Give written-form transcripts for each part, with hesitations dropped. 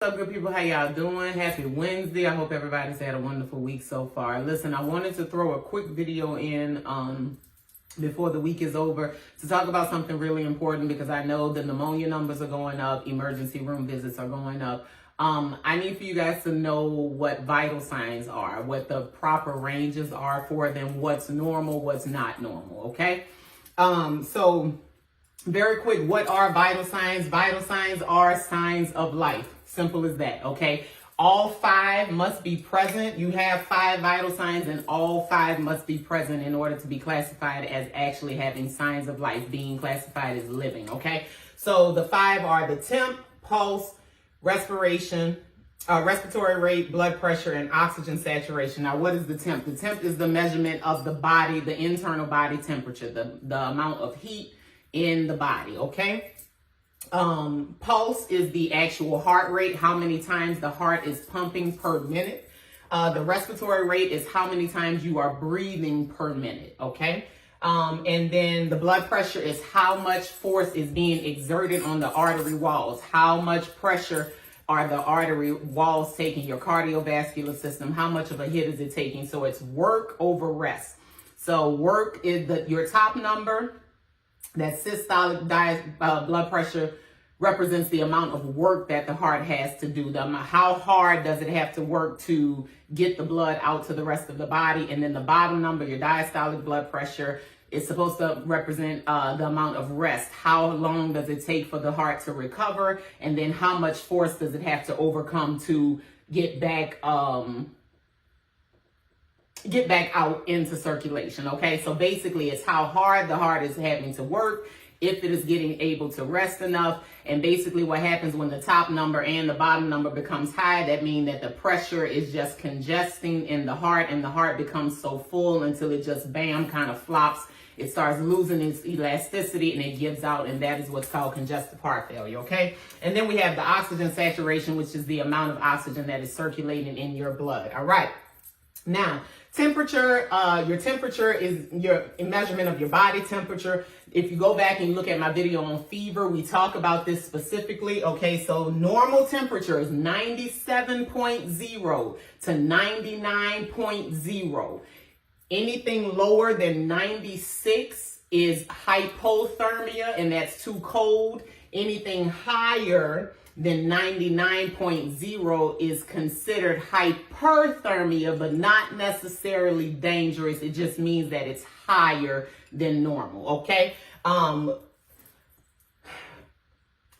What's up, good people? How y'all doing? Happy Wednesday. I hope everybody's had a wonderful week so far. Listen, I wanted to throw a quick video in before the week is over to talk about something really important because I know the pneumonia numbers are going up, emergency room visits are going up. I need for you guys to know what vital signs are, what the proper ranges are for them, what's normal, what's not normal, okay? So very quick, what are vital signs? Vital signs are signs of life. Simple as that, okay? All 5 must be present. You have 5 vital signs and all 5 must be present in order to be classified as actually having signs of life, being classified as living, okay? So the 5 are the temp, pulse, respiration, respiratory rate, blood pressure, and oxygen saturation. Now, what is the temp? The temp is the measurement of the body, the internal body temperature, the amount of heat in the body, okay? Pulse is the actual heart rate, how many times the heart is pumping per minute. The respiratory rate is how many times you are breathing per minute, okay? And then the blood pressure is how much force is being exerted on the artery walls, how much pressure are the artery walls taking, your cardiovascular system, how much of a hit is it taking? So it's work over rest. So work is your top number. That systolic blood pressure represents the amount of work that the heart has to do. How hard does it have to work to get the blood out to the rest of the body? And then the bottom number, your diastolic blood pressure, is supposed to represent the amount of rest. How long does it take for the heart to recover? And then how much force does it have to overcome to get back out into circulation, okay? So basically it's how hard the heart is having to work, if it is getting able to rest enough, and basically what happens when the top number and the bottom number becomes high, that means that the pressure is just congesting in the heart, and the heart becomes so full until it just bam, kind of flops. It starts losing its elasticity and it gives out, and that is what's called congestive heart failure, okay? And then we have the oxygen saturation, which is the amount of oxygen that is circulating in your blood, all right? Now, temperature, your temperature is your measurement of your body temperature. If you go back and you look at my video on fever, we talk about this specifically. Okay, so normal temperature is 97.0 to 99.0. Anything lower than 96 is hypothermia, and that's too cold. Anything higher than 99.0 is considered hyperthermia, but not necessarily dangerous. It just means that it's higher than normal, okay?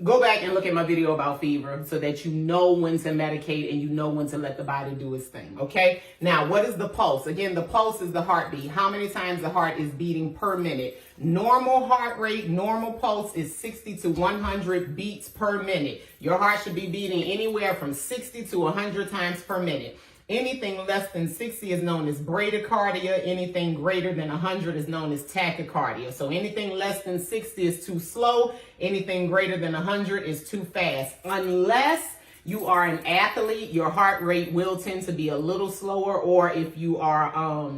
Go back and look at my video about fever so that you know when to medicate and you know when to let the body do its thing, okay? Now, what is the pulse? Again, the pulse is the heartbeat. How many times the heart is beating per minute? Normal heart rate, normal pulse is 60 to 100 beats per minute. Your heart should be beating anywhere from 60 to 100 times per minute. Anything less than 60 is known as bradycardia. Anything greater than 100 is known as tachycardia. So anything less than 60 is too slow. Anything greater than 100 is too fast. Unless you are an athlete, your heart rate will tend to be a little slower, or if you are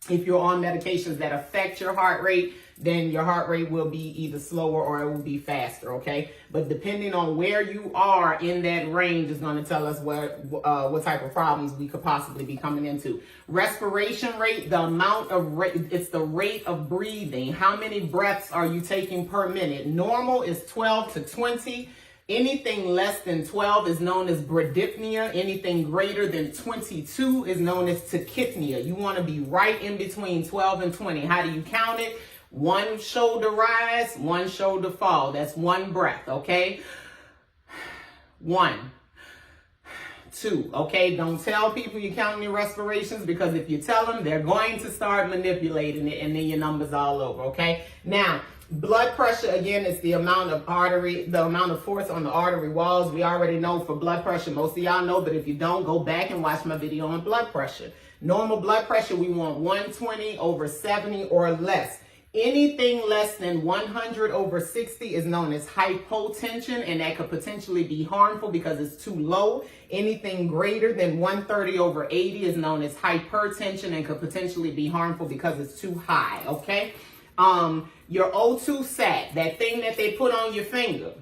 if you're on medications that affect your heart rate, then your heart rate will be either slower or it will be faster, okay? But depending on where you are in that range is going to tell us what type of problems we could possibly be coming into. Respiration rate, the amount of it's the rate of breathing. How many breaths are you taking per minute? Normal is 12 to 20. Anything less than 12 is known as bradypnea. Anything greater than 22 is known as tachypnea. You want to be right in between 12 and 20. How do you count it? 1 shoulder rise, 1 shoulder fall. That's 1 breath, okay? 1, 2, okay? Don't tell people you're counting your respirations, because if you tell them, they're going to start manipulating it, and then your number's all over, okay? Now, blood pressure, again, is the amount of force on the artery walls. We already know for blood pressure, most of y'all know, but if you don't, go back and watch my video on blood pressure. Normal blood pressure, we want 120 over 70 or less. Anything less than 100 over 60 is known as hypotension, and that could potentially be harmful because it's too low. Anything greater than 130 over 80 is known as hypertension and could potentially be harmful because it's too high, okay? Your O2 sat, that thing that they put on your finger,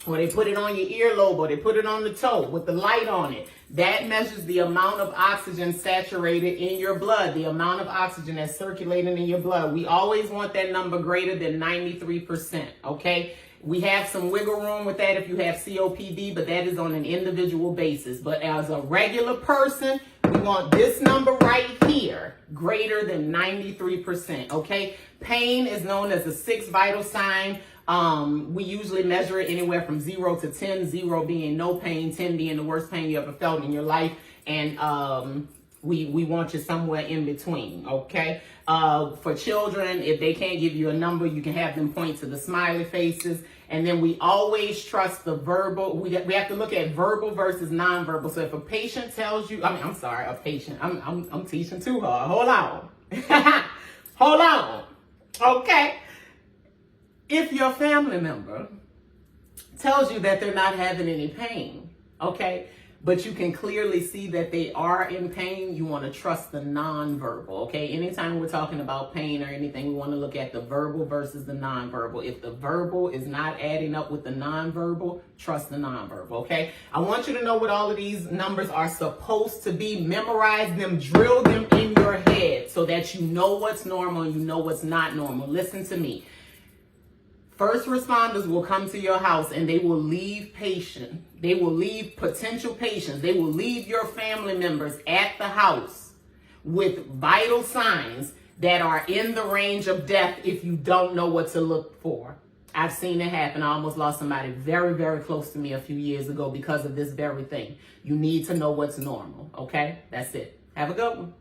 or they put it on your earlobe, or they put it on the toe with the light on it. That measures the amount of oxygen saturated in your blood, the amount of oxygen that's circulating in your blood. We always want that number greater than 93%, okay? We have some wiggle room with that if you have COPD, but that is on an individual basis. But as a regular person, we want this number right here, greater than 93%, okay? Pain is known as the sixth vital sign. We usually measure it anywhere from 0 to 10, 0 being no pain, 10 being the worst pain you ever felt in your life. And we want you somewhere in between, okay? For children, if they can't give you a number, you can have them point to the smiley faces. And then we always trust the verbal. We have to look at verbal versus nonverbal. So if a patient tells you, I'm sorry, a patient. I'm teaching too hard. Hold on. Hold on. Okay. If your family member tells you that they're not having any pain, okay, but you can clearly see that they are in pain, you want to trust the nonverbal, okay? Anytime we're talking about pain or anything, we want to look at the verbal versus the nonverbal. If the verbal is not adding up with the nonverbal, trust the nonverbal, okay? I want you to know what all of these numbers are supposed to be. Memorize them, drill them in your head so that you know what's normal and you know what's not normal. Listen to me. First responders will come to your house and they will leave potential patients. They will leave your family members at the house with vital signs that are in the range of death if you don't know what to look for. I've seen it happen. I almost lost somebody very, very close to me a few years ago because of this very thing. You need to know what's normal, okay? That's it. Have a good one.